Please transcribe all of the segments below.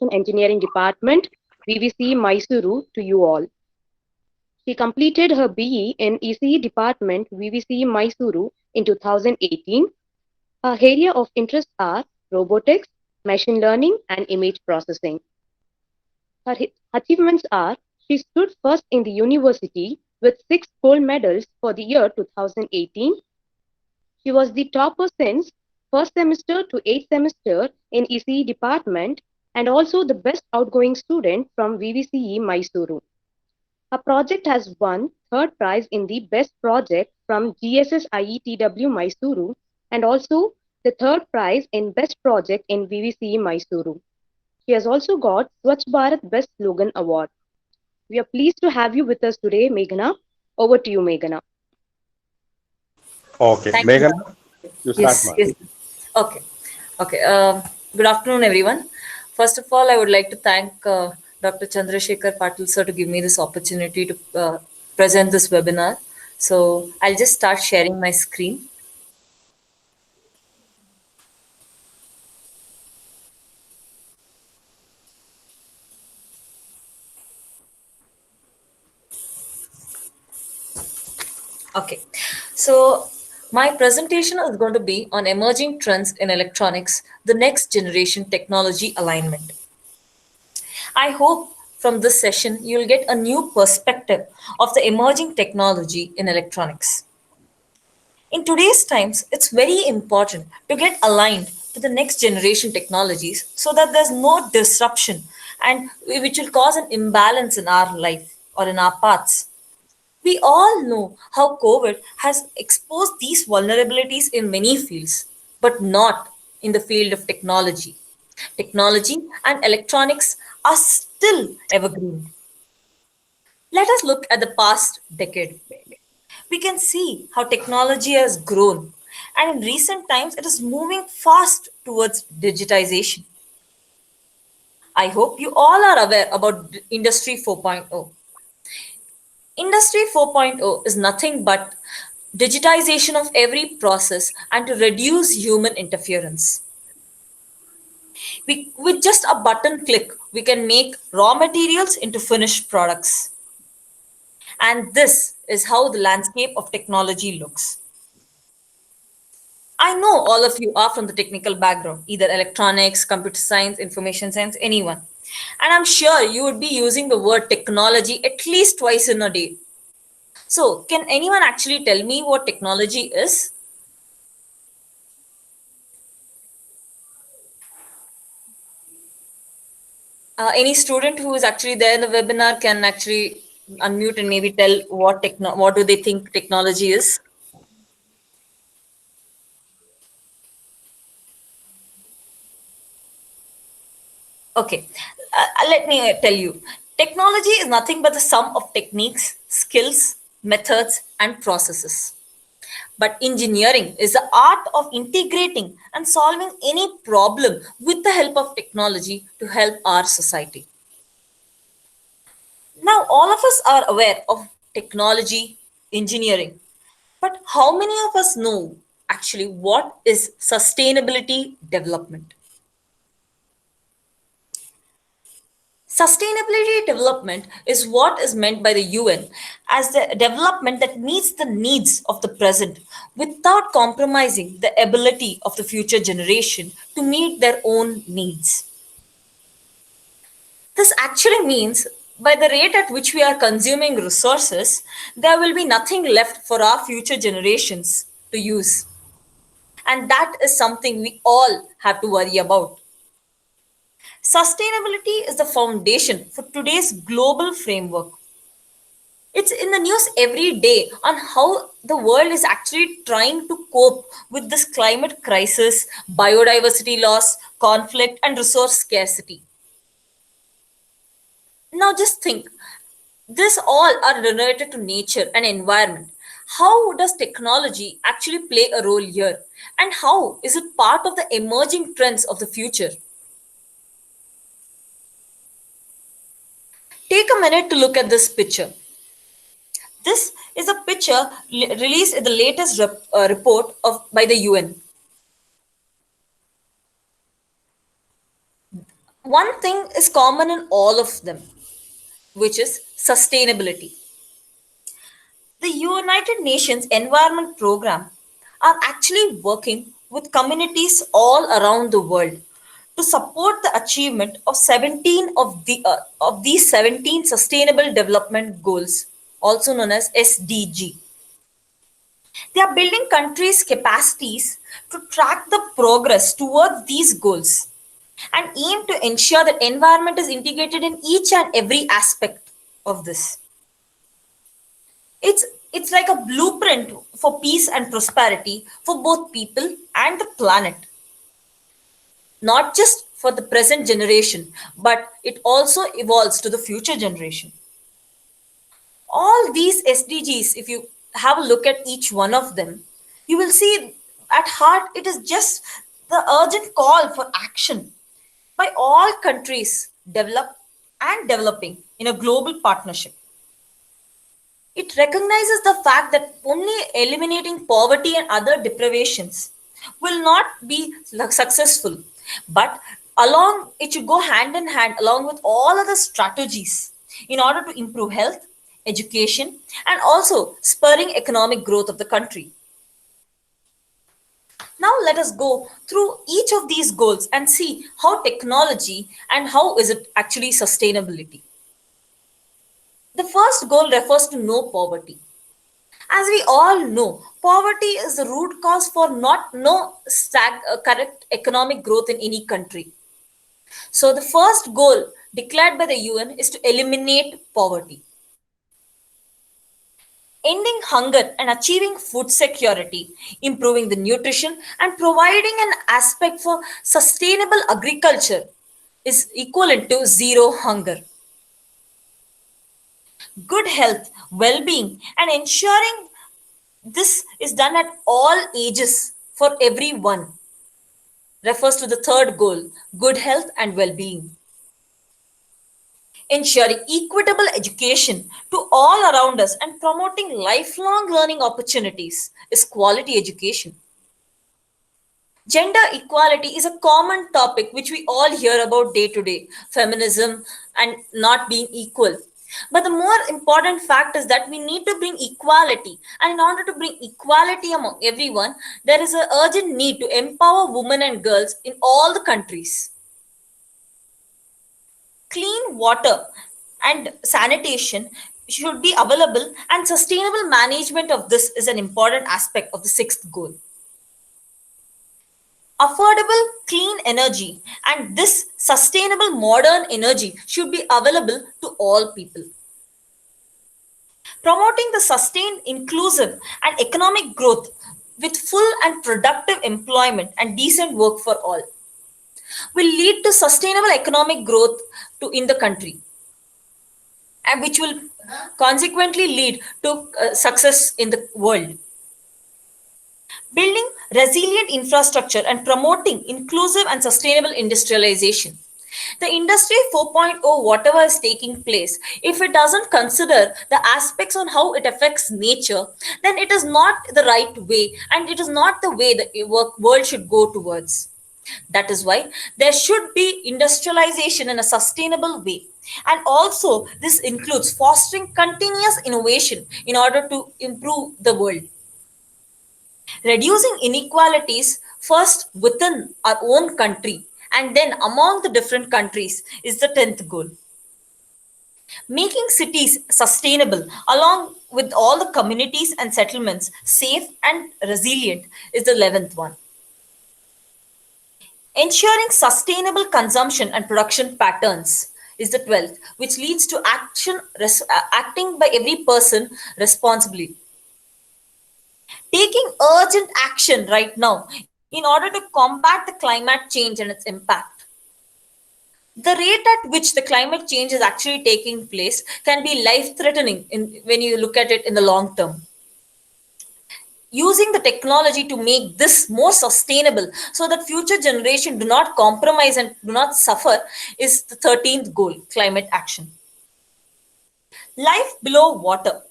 Information Engineering Department, VVCE Mysuru, to you all. She completed her BE in ECE Department, VVCE Mysuru, in 2018. Her area of interest are robotics, machine learning, and image processing. Her achievements are she stood first in the university with 6 gold medals for the year 2018. She was the topper since first semester to eighth semester in ECE department and also the best outgoing student from VVCE Mysuru. Her project has won third prize in the best project from GSS IETW Mysuru and also the third prize in best project in VVCE Mysuru. She has also got Swachh Bharat Best Slogan Award. We are pleased to have you with us today, Meghana. Over to you, Meghana. Okay, Thank you. Meghana, you start, Yes, ma'am. yes. Okay, okay. Good afternoon, everyone. First of all, I would like to thank Dr. Chandrasekhar Patil sir to give me this opportunity to present this webinar. So I'll just start sharing my screen. Okay, so my presentation is going to be on emerging trends in electronics, the next generation technology alignment. I hope from this session you'll get a new perspective of the emerging technology in electronics. In today's times, it's very important to get aligned to the next generation technologies so that there's no disruption and which will cause an imbalance in our life or in our paths. We all know how COVID has exposed these vulnerabilities in many fields, but not in the field of technology. Technology and electronics are still evergreen. Let us look at the past decade. We can see how technology has grown, and in recent times, it is moving fast towards digitization. I hope you all are aware about Industry 4.0. Industry 4.0 is nothing but digitization of every process and to reduce human interference. With just a button click, we can make raw materials into finished products. And this is how the landscape of technology looks. I know all of you are from the technical background, either electronics, computer science, information science, anyone. And I'm sure you would be using the word technology at least twice in a day. So, can anyone actually tell me what technology is? Any student who is actually there in the webinar can actually unmute and maybe tell what do they think technology is? Okay, let me tell you. Technology is nothing but the sum of techniques, skills, methods, and processes. But engineering is the art of integrating and solving any problem with the help of technology to help our society. Now, all of us are aware of technology, engineering, but how many of us know actually what is sustainability development? Sustainability development is what is meant by the UN as the development that meets the needs of the present without compromising the ability of the future generation to meet their own needs. This actually means by the rate at which we are consuming resources, there will be nothing left for our future generations to use. And that is something we all have to worry about. Sustainability is the foundation for today's global framework. It's in the news every day on how the world is actually trying to cope with this climate crisis, biodiversity loss, conflict, and resource scarcity. Now, just think this all are related to nature and environment. How does technology actually play a role here? And how is it part of the emerging trends of the future? Take a minute to look at this picture. This is a picture released in the latest report by the UN. One thing is common in all of them, which is sustainability. The United Nations Environment Program are actually working with communities all around the world to support the achievement of 17 of these 17 sustainable development goals, also known as SDG. They are building countries' capacities to track the progress towards these goals and aim to ensure that environment is integrated in each and every aspect of this. It's it's like a blueprint for peace and prosperity for both people and the planet, not just for the present generation, but it also evolves to the future generation. All these SDGs, if you have a look at each one of them, you will see at heart it is just the urgent call for action by all countries develop and developing in a global partnership. It recognizes the fact that only eliminating poverty and other deprivations will not be successful, but along it should go hand in hand along with all other strategies in order to improve health, education, and also spurring economic growth of the country. Now let us go through each of these goals and see how technology and how is it actually sustainability. The first goal refers to no poverty. As we all know, poverty is the root cause for not no correct economic growth in any country. So the first goal declared by the UN is to eliminate poverty. Ending hunger and achieving food security, improving the nutrition and providing an aspect for sustainable agriculture is equivalent to zero hunger. Good health, well-being and ensuring this is done at all ages for everyone refers to the third goal, good health and well-being. Ensuring equitable education to all around us and promoting lifelong learning opportunities is quality education. Gender equality is a common topic which we all hear about day to day, feminism and not being equal. But the more important fact is that we need to bring equality. And in order to bring equality among everyone, there is an urgent need to empower women and girls in all the countries. Clean water and sanitation should be available, and sustainable management of this is an important aspect of the sixth goal. Affordable clean energy and this sustainable modern energy should be available to all people. Promoting the sustained inclusive and economic growth with full and productive employment and decent work for all will lead to sustainable economic growth in the country, and which will consequently lead to success in the world. Building resilient infrastructure and promoting inclusive and sustainable industrialization. The industry 4.0, whatever is taking place, if it doesn't consider the aspects on how it affects nature, then it is not the right way and it is not the way the world should go towards. That is why there should be industrialization in a sustainable way. And also, this includes fostering continuous innovation in order to improve the world. Reducing inequalities first within our own country and then among the different countries is the 10th goal. Making cities sustainable along with all the communities and settlements safe and resilient is the 11th one. Ensuring sustainable consumption and production patterns is the 12th, which leads to acting by every person responsibly. Taking urgent action right now in order to combat the climate change and its impact. The rate at which the climate change is actually taking place can be life threatening when you look at it in the long term. Using the technology to make this more sustainable so that future generation do not compromise and do not suffer is the 13th goal, climate action. Life below water.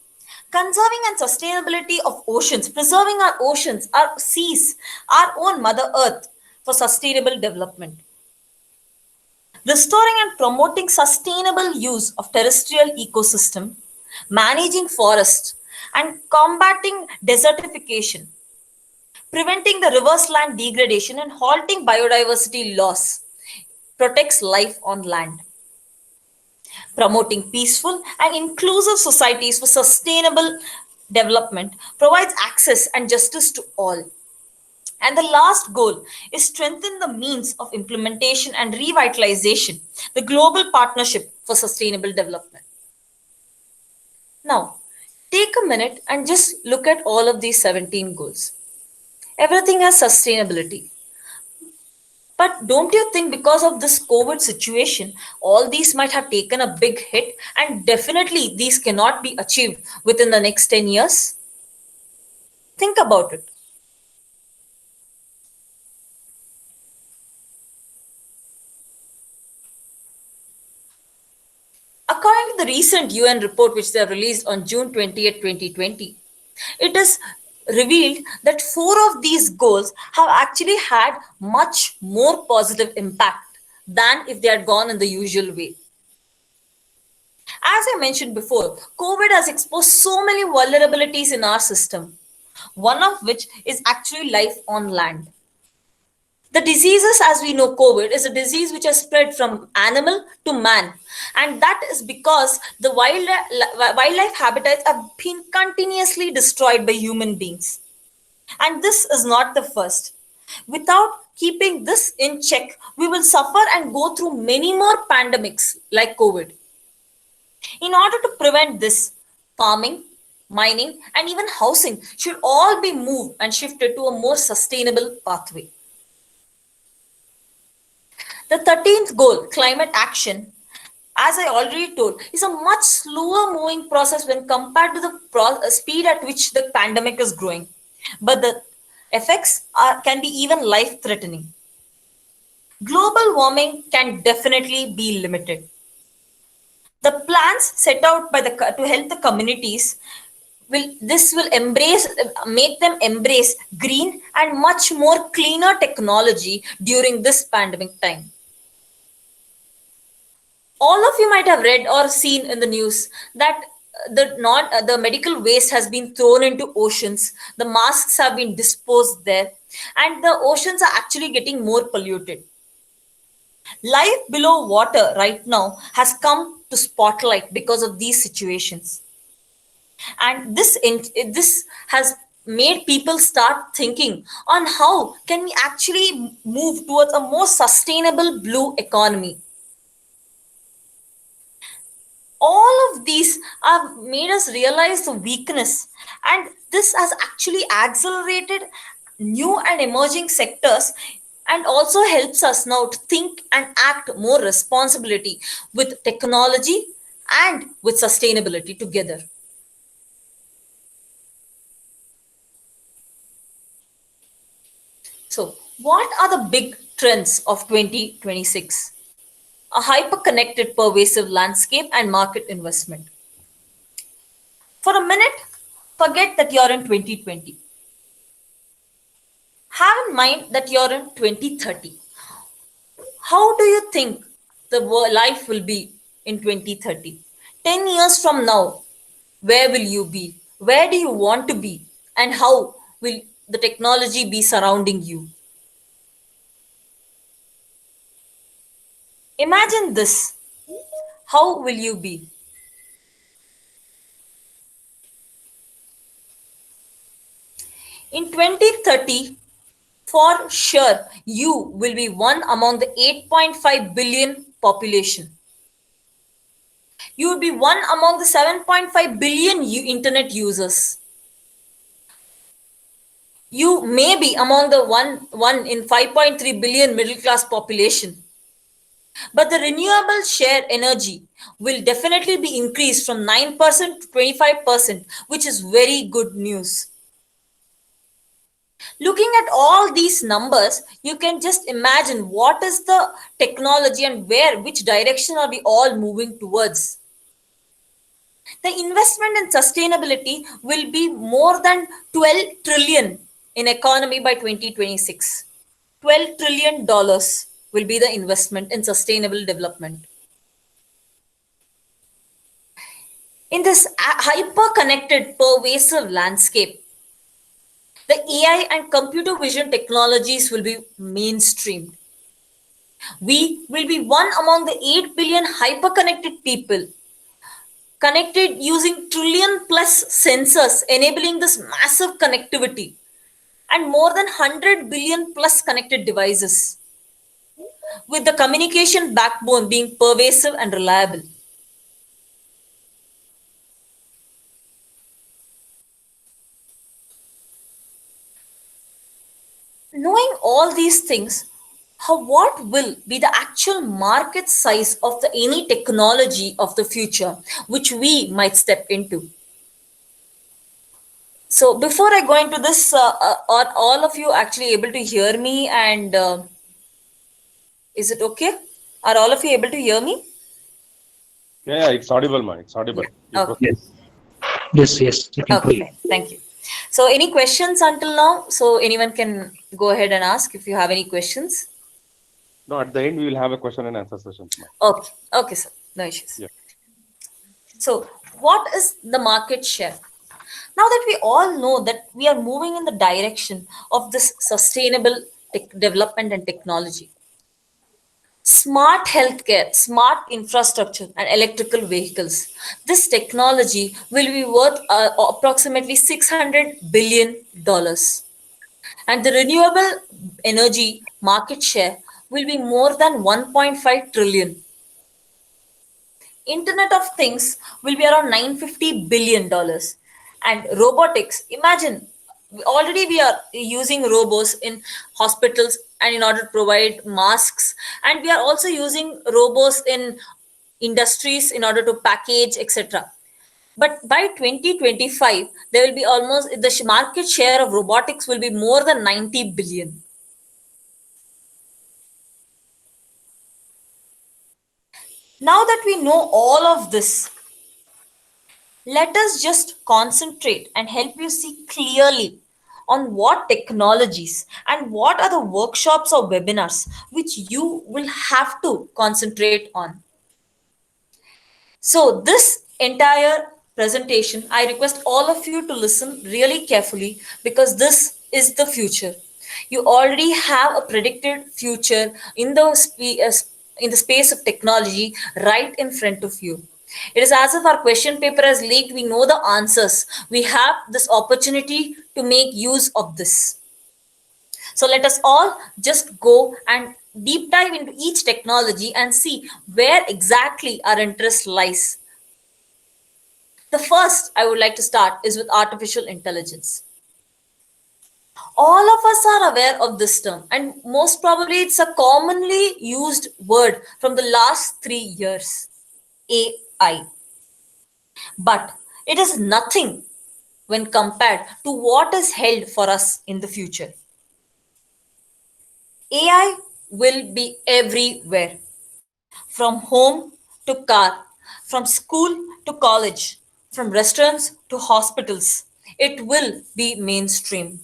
Conserving and sustainability of oceans, preserving our oceans, our seas, our own Mother Earth for sustainable development. restoring and promoting sustainable use of terrestrial ecosystem, managing forests, and combating desertification, preventing the reverse land degradation and halting biodiversity loss, protects life on land, promoting peaceful and inclusive societies for sustainable development, provides access and justice to all. And the last goal is strengthen the means of implementation and revitalization, the global partnership for sustainable development. Now, take a minute and just look at all of these 17 goals. Everything has sustainability. But don't you think because of this COVID situation, all these might have taken a big hit and definitely these cannot be achieved within the next 10 years? Think about it. According to the recent UN report, which they released on June 20th, 2020, it is revealed that four of these goals have actually had much more positive impact than if they had gone in the usual way. As I mentioned before, COVID has exposed so many vulnerabilities in our system, one of which is actually life on land. The diseases, as we know, COVID is a disease which has spread from animal to man, and that is because the wildlife habitats have been continuously destroyed by human beings. And this is not the first. Without keeping this in check, we will suffer and go through many more pandemics like COVID. In order to prevent this, farming, mining, and even housing should all be moved and shifted to a more sustainable pathway. The 13th goal, climate action, as I already told, is a much slower moving process when compared to the speed at which the pandemic is growing. But the effects can be even life threatening. Global warming can definitely be limited. The plans set out by to help the communities will embrace make them embrace green and much more cleaner technology during this pandemic time. All of you might have read or seen in the news that the medical waste has been thrown into oceans, the masks have been disposed there, and the oceans are actually getting more polluted. Life below water right now has come to spotlight because of these situations, and this has made people start thinking on how can we actually move towards a more sustainable blue economy. All of these have made us realize the weakness, and this has actually accelerated new and emerging sectors and also helps us now to think and act more responsibility with technology and with sustainability together. So what are the big trends of 2026? A hyper-connected pervasive landscape and market investment. For a minute, forget that you're in 2020. Have in mind that you're in 2030. How do you think the life will be in 2030? 10 years from now, where will you be? Where do you want to be? And how will the technology be surrounding you? Imagine this. How will you be? In 2030, for sure, you will be one among the 8.5 billion population. You will be one among the 7.5 billion internet users. You may be among the one in 5.3 billion middle class population. But the renewable share energy will definitely be increased from 9% to 25%, which is very good news. Looking at all these numbers, you can just imagine what is the technology and which direction are we all moving towards. The investment in sustainability will be more than 12 trillion in economy by 2026. $12 trillion. will be the investment in sustainable development. In this hyper connected, pervasive landscape, the AI and computer vision technologies will be mainstreamed. We will be one among the 8 billion hyper connected people, connected using trillion plus sensors, enabling this massive connectivity, and more than 100 billion plus connected devices, with the communication backbone being pervasive and reliable. Knowing all these things, what will be the actual market size of the any technology of the future which we might step into? So before I go into this, are all of you actually able to hear me? And is it okay? Are all of you able to hear me? Yeah, it's audible, man. It's audible. Yeah. You Okay. proceed. Yes, yes, you can Okay. proceed. Fine. Thank you. So, any questions until now? So, anyone can go ahead and ask if you have any questions. No, at the end we will have a question and answer sessions, man. Okay. Okay, sir. No issues. Yeah. So, what is the market share? Now that we all know that we are moving in the direction of this sustainable development and technology, smart healthcare, smart infrastructure, and electrical vehicles, this technology will be worth approximately $600 billion. And the renewable energy market share will be more than 1.5 trillion. Internet of Things will be around $950 billion. And robotics, imagine, already we are using robots in hospitals and in order to provide masks. And we are also using robots in industries in order to package, etc. But by 2025, there will be almost the market share of robotics will be more than 90 billion. Now that we know all of this, let us just concentrate and help you see clearly on what technologies and what are the workshops or webinars which you will have to concentrate on. So, this entire presentation, I request all of you to listen really carefully because this is the future. You already have a predicted future in in the space of technology right in front of you. It is as if our question paper has leaked. We know the answers. We have this opportunity to make use of this. So let us all just go and deep dive into each technology and see where exactly our interest lies. The first I would like to start is with artificial intelligence. All of us are aware of this term, and most probably it's a commonly used word from the last 3 years, AI. But it is nothing when compared to what is held for us in the future. AI will be everywhere, from home to car, from school to college, from restaurants to hospitals. It will be mainstreamed.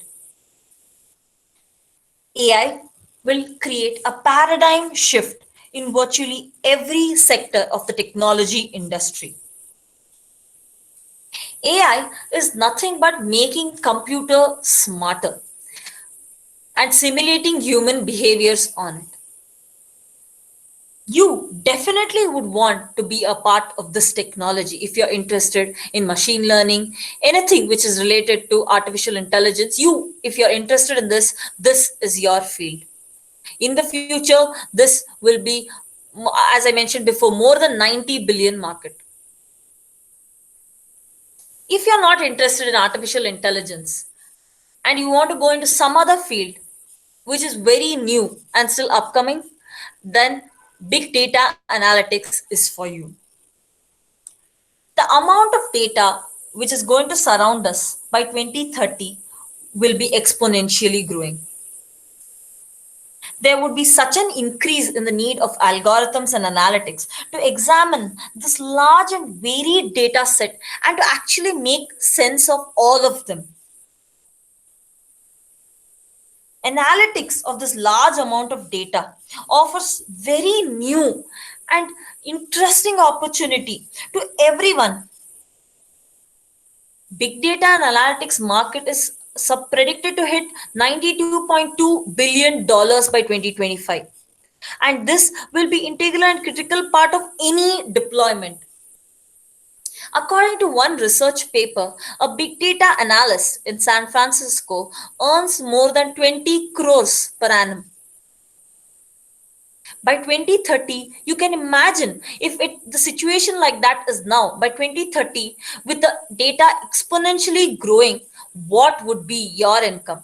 AI will create a paradigm shift in virtually every sector of the technology industry. AI is nothing but making computer smarter and simulating human behaviors on it. You definitely would want to be a part of this technology if you're interested in machine learning, anything which is related to artificial intelligence. You, if you're interested in this, this is your field. In the future, this will be, as I mentioned before, more than 90 billion market. If you're not interested in artificial intelligence and you want to go into some other field which is very new and still upcoming, then big data analytics is for you. The amount of data which is going to surround us by 2030 will be exponentially growing. There would be such an increase in the need of algorithms and analytics to examine this large and varied data set and to actually make sense of all of them. analytics of this large amount of data offers very new and interesting opportunity to everyone. Big data and analytics market is predicted to hit $92.2 billion by 2025. And this will be integral and critical part of any deployment. According to one research paper, a big data analyst in San Francisco earns more than 20 crores per annum. By 2030, you can imagine if the situation like that is now, by 2030, with the data exponentially growing, what would be your income?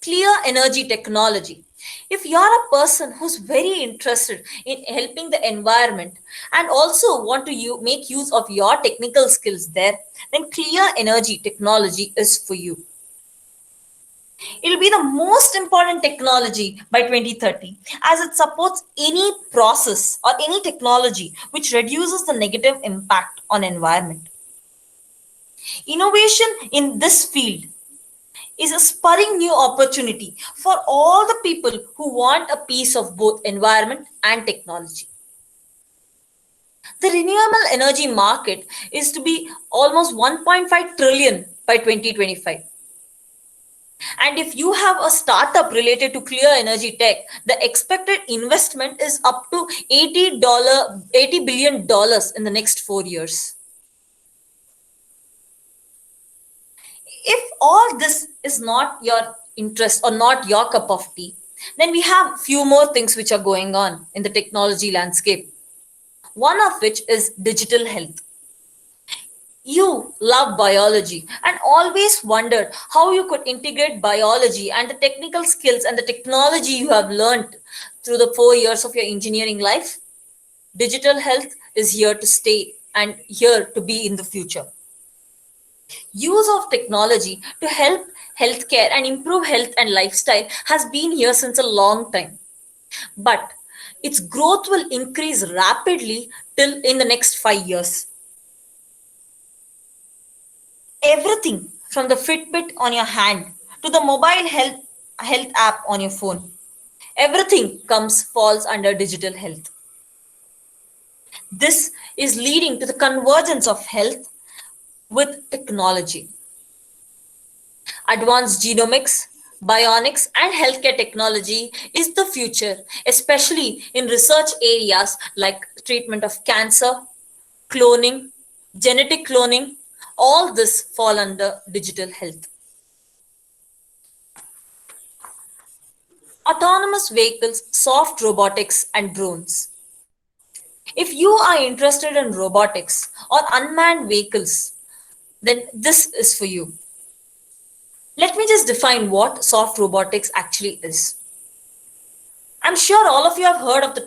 Clear energy technology. If you're a person who's very interested in helping the environment and also want to make use of your technical skills there, then clear energy technology is for you. It'll be the most important technology by 2030 as it supports any process or any technology which reduces the negative impact on environment. Innovation in this field is a spurring new opportunity for all the people who want a piece of both environment and technology. The renewable energy market is to be almost 1.5 trillion by 2025. And if you have a startup related to clear energy tech, the expected investment is up to $80 billion in the next 4 years. If all this is not your interest or not your cup of tea, then we have few more things which are going on in the technology landscape. One of which is digital health. You love biology and always wondered how you could integrate biology and the technical skills and the technology you have learned through the 4 years of your engineering life. Digital health is here to stay and here to be in the future. Use of technology to help healthcare and improve health and lifestyle has been here since a long time. But its growth will increase rapidly till in the next 5 years. Everything from the Fitbit on your hand to the mobile health app on your phone, everything falls under digital health. This is leading to the convergence of health with technology. Advanced genomics, bionics, and healthcare technology is the future, especially in research areas like treatment of cancer, cloning, genetic cloning. All this fall under digital health. Autonomous vehicles, soft robotics, and drones. If you are interested in robotics or unmanned vehicles, then this is for you. Let me just define what soft robotics actually is. I'm sure all of you have heard of the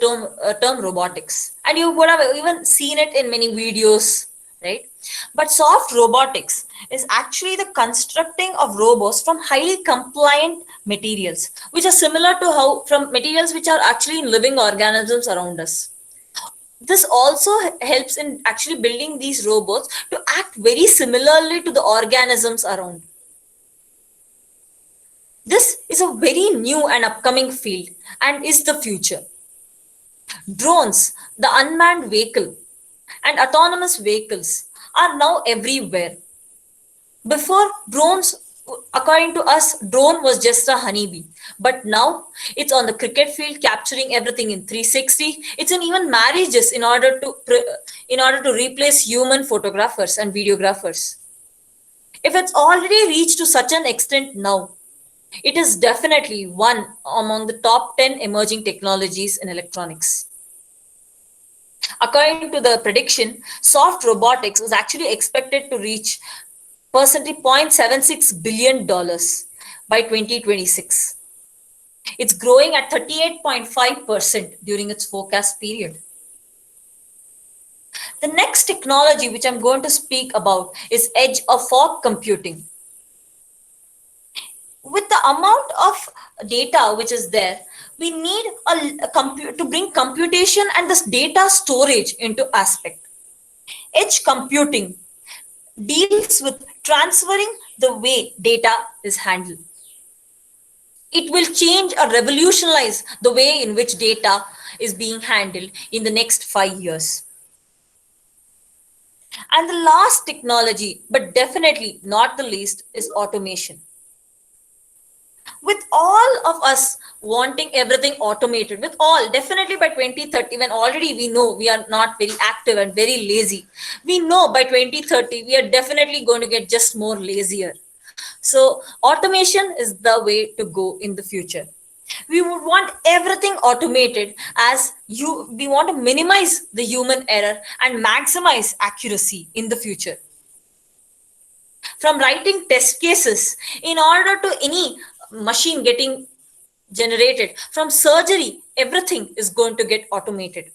term robotics, and you would have even seen it in many videos, right? But soft robotics is actually the constructing of robots from highly compliant materials, which are similar to from materials which are actually in living organisms around us. This also helps in actually building these robots to act very similarly to the organisms around. This is a very new and upcoming field and is the future. Drones, the unmanned vehicle, and autonomous vehicles are now everywhere. Before drones, according to us, drone was just a honeybee. But now it's on the cricket field capturing everything in 360. It's in even marriages in order to replace human photographers and videographers. If it's already reached to such an extent now, it is definitely one among the top 10 emerging technologies in electronics. According to the prediction, soft robotics is actually expected to reach percentage $0.76 billion by 2026. It's growing at 38.5% during its forecast period. The next technology which I'm going to speak about is edge or fog computing. With the amount of data which is there, we need to bring computation and this data storage into aspect. Edge computing deals with transferring the way data is handled. It will change or revolutionize the way in which data is being handled in the next 5 years. And the last technology, but definitely not the least, is automation. With all of us wanting everything automated, with all, definitely by 2030, when already we know we are not very active and very lazy, we know by 2030 we are definitely going to get just more lazier. So automation is the way to go in the future. We would want everything automated, as we want to minimize the human error and maximize accuracy in the future. From writing test cases in order to any machine getting generated, from surgery, everything is going to get automated.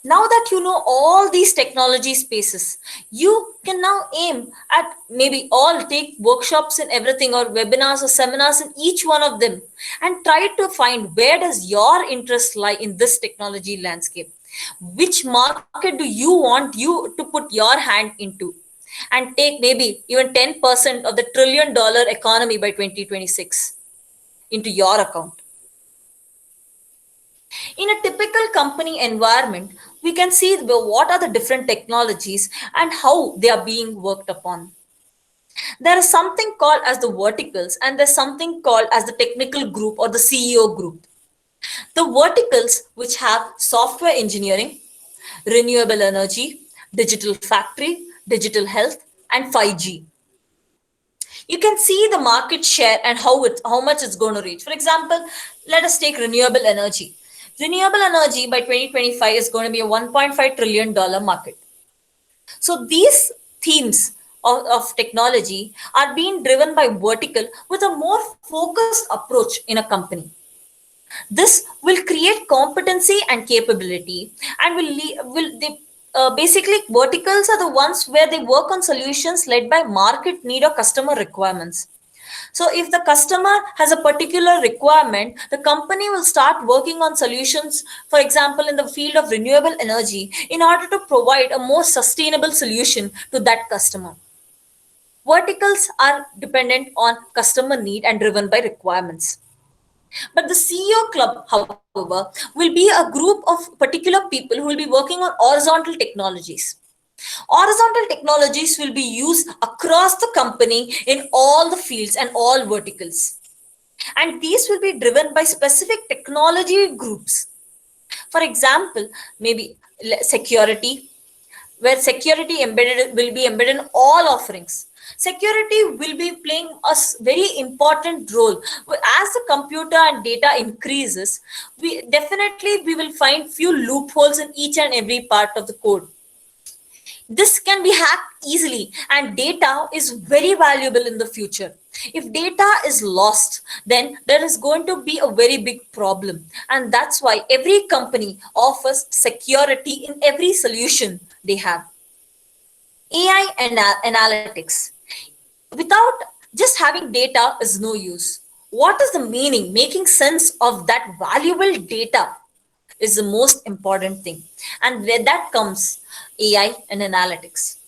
Now that you know all these technology spaces, you can now aim at maybe all take workshops and everything, or webinars or seminars in each one of them, and try to find where does your interest lie in this technology landscape. Which market do you want you to put your hand into, and take maybe even 10% of the $1 trillion economy by 2026 into your account. In a typical company environment, we can see what are the different technologies and how they are being worked upon. There is something called as the verticals, and there's something called as the technical group or the CEO group. The verticals, which have software engineering, renewable energy, digital factory, digital health, and 5G. You can see the market share and how much it's going to reach. For example, let us take renewable energy. Renewable energy by 2025 is going to be a $1.5 trillion market. So these themes of technology are being driven by vertical with a more focused approach in a company. This will create competency and capability, and basically verticals are the ones where they work on solutions led by market need or customer requirements. So if the customer has a particular requirement, the company will start working on solutions, for example, in the field of renewable energy, in order to provide a more sustainable solution to that customer. Verticals are dependent on customer need and driven by requirements. But the CEO club, however, will be a group of particular people who will be working on horizontal technologies. Horizontal technologies will be used across the company in all the fields and all verticals. And these will be driven by specific technology groups. For example, maybe security, where security embedded will be embedded in all offerings. Security will be playing a very important role. As the computer and data increases, we will find few loopholes in each and every part of the code. This can be hacked easily, and data is very valuable in the future. If data is lost, then there is going to be a very big problem. And that's why every company offers security in every solution they have. AI and analytics. Without just having data is no use. What is the meaning? Making sense of that valuable data is the most important thing. And where that comes AI and analytics.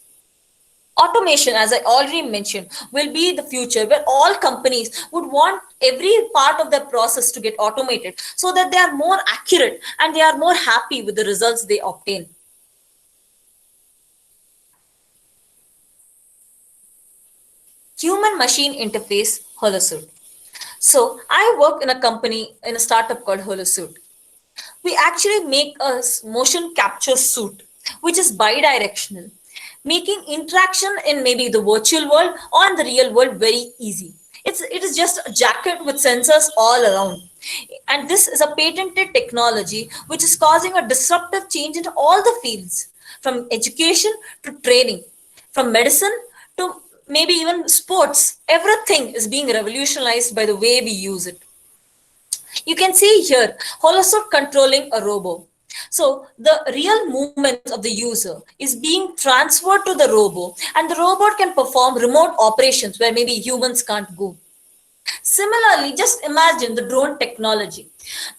Automation, as I already mentioned, will be the future where all companies would want every part of their process to get automated so that they are more accurate and they are more happy with the results they obtain. Human machine interface, Holosuit. So I work in a company, in a startup called Holosuit. We actually make a motion capture suit, which is bi-directional, making interaction in maybe the virtual world or in the real world very easy. It is just a jacket with sensors all around. And this is a patented technology which is causing a disruptive change in all the fields, from education to training, from medicine to maybe even sports. Everything is being revolutionized by the way we use it. You can see here, Holosuit controlling a robo. So the real movements of the user is being transferred to the robo, and the robot can perform remote operations where maybe humans can't go. Similarly, just imagine the drone technology.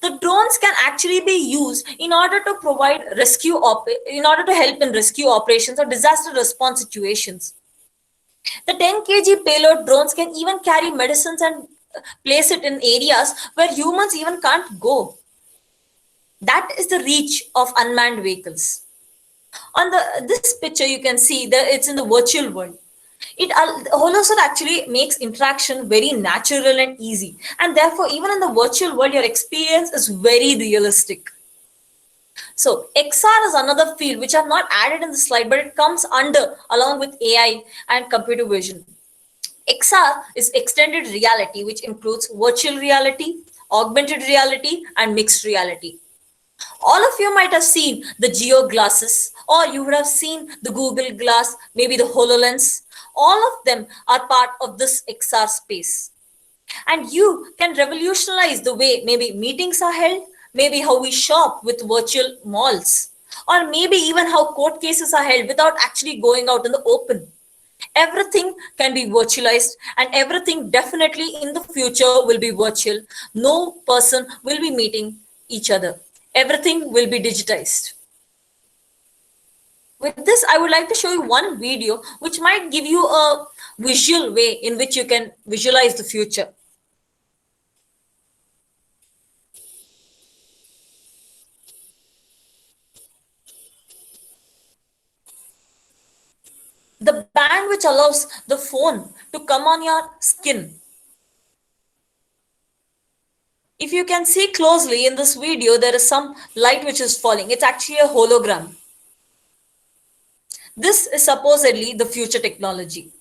The drones can actually be used in order to provide in order to help in rescue operations or disaster response situations. The 10 kg payload drones can even carry medicines and place it in areas where humans even can't go. That is the reach of unmanned vehicles. On this picture, you can see that it's in the virtual world. Holosuit actually makes interaction very natural and easy, and therefore, even in the virtual world, your experience is very realistic. So XR is another field which I've not added in the slide, but it comes under along with AI and computer vision. XR is extended reality, which includes virtual reality, augmented reality, and mixed reality. All of you might have seen the Geo glasses, or you would have seen the Google Glass, maybe the HoloLens. All of them are part of this XR space. And you can revolutionize the way maybe meetings are held, maybe how we shop with virtual malls, or maybe even how court cases are held without actually going out in the open. Everything can be virtualized, and everything definitely in the future will be virtual. No person will be meeting each other. Everything will be digitized. With this, I would like to show you one video which might give you a visual way in which you can visualize the future. The band which allows the phone to come on your skin. If you can see closely in this video, there is some light which is falling. It's actually a hologram. This is supposedly the future technology.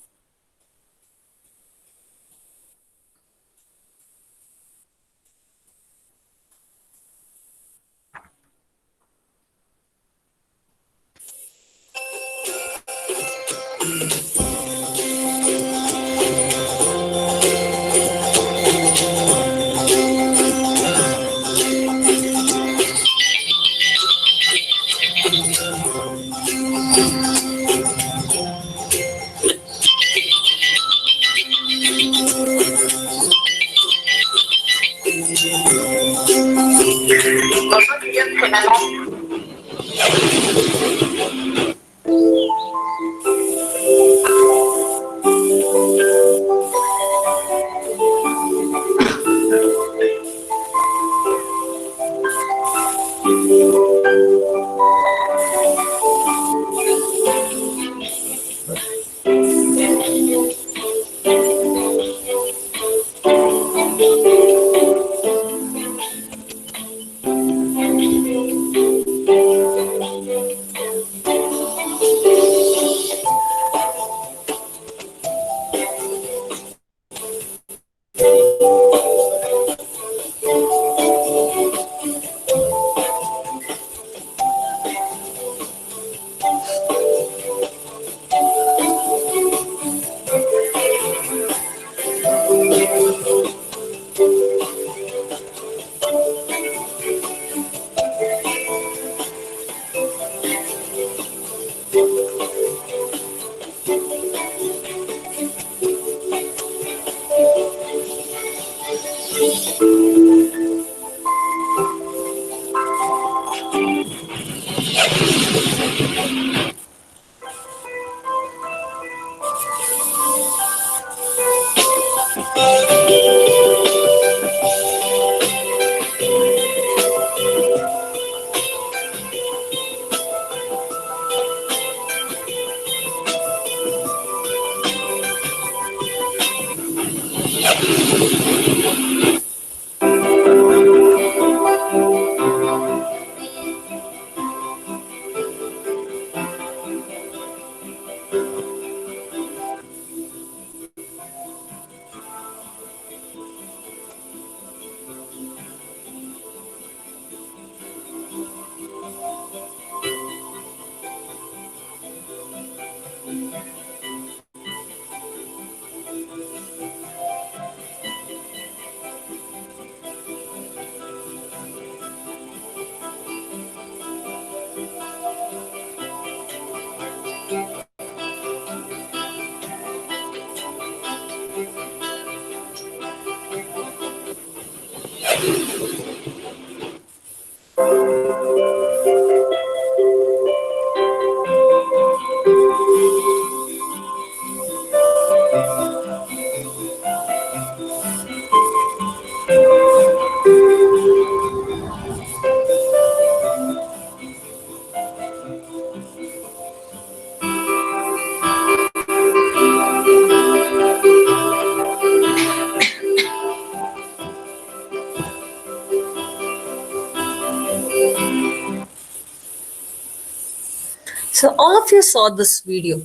So all of you saw this video.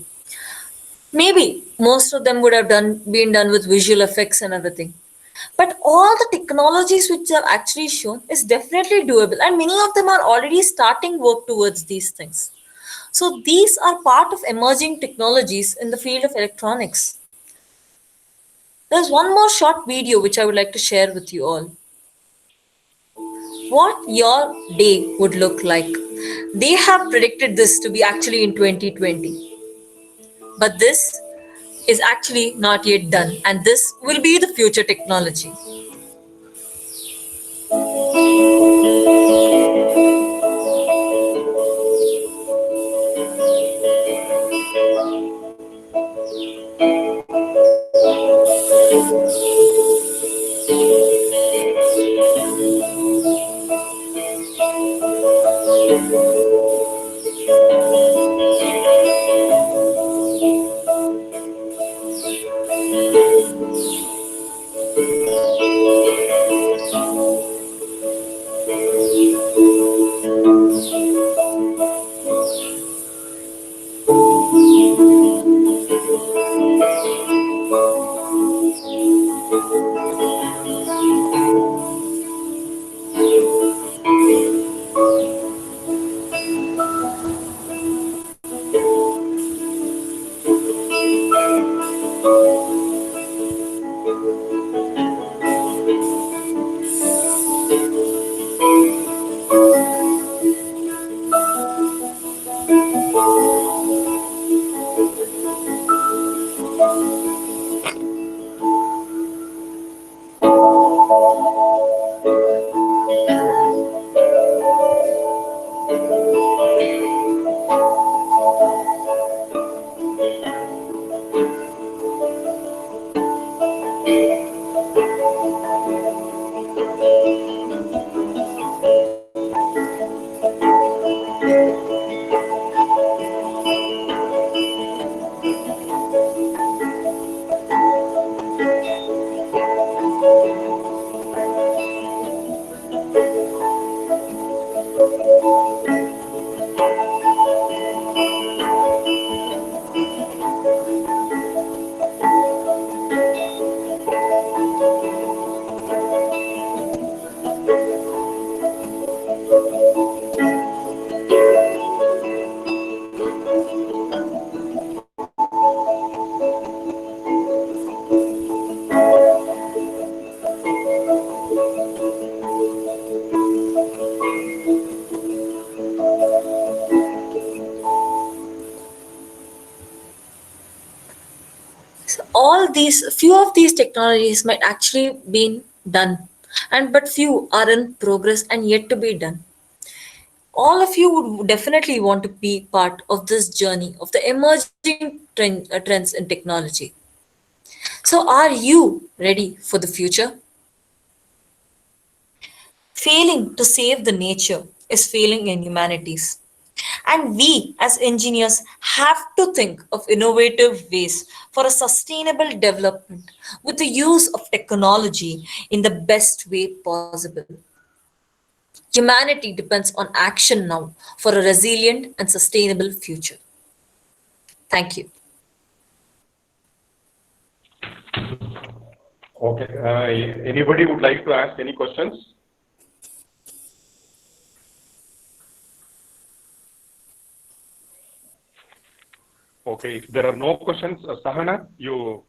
Maybe most of them would have been done with visual effects and everything. But all the technologies which are actually shown is definitely doable, and many of them are already starting work towards these things. So these are part of emerging technologies in the field of electronics. There's one more short video which I would like to share with you all. What your day would look like. They have predicted this to be actually in 2020. But this is actually not yet done, and this will be the future technology. So all these, few of these technologies might actually been done, and but few are in progress and yet to be done. All of you would definitely want to be part of this journey of the emerging trends in technology. So are you ready for the future? Failing to save the nature is failing in humanities. And we as engineers have to think of innovative ways for a sustainable development with the use of technology in the best way possible. Humanity depends on action now for a resilient and sustainable future. Thank you. Okay. Anybody would like to ask any questions? Okay. If there are no questions, Sahana, you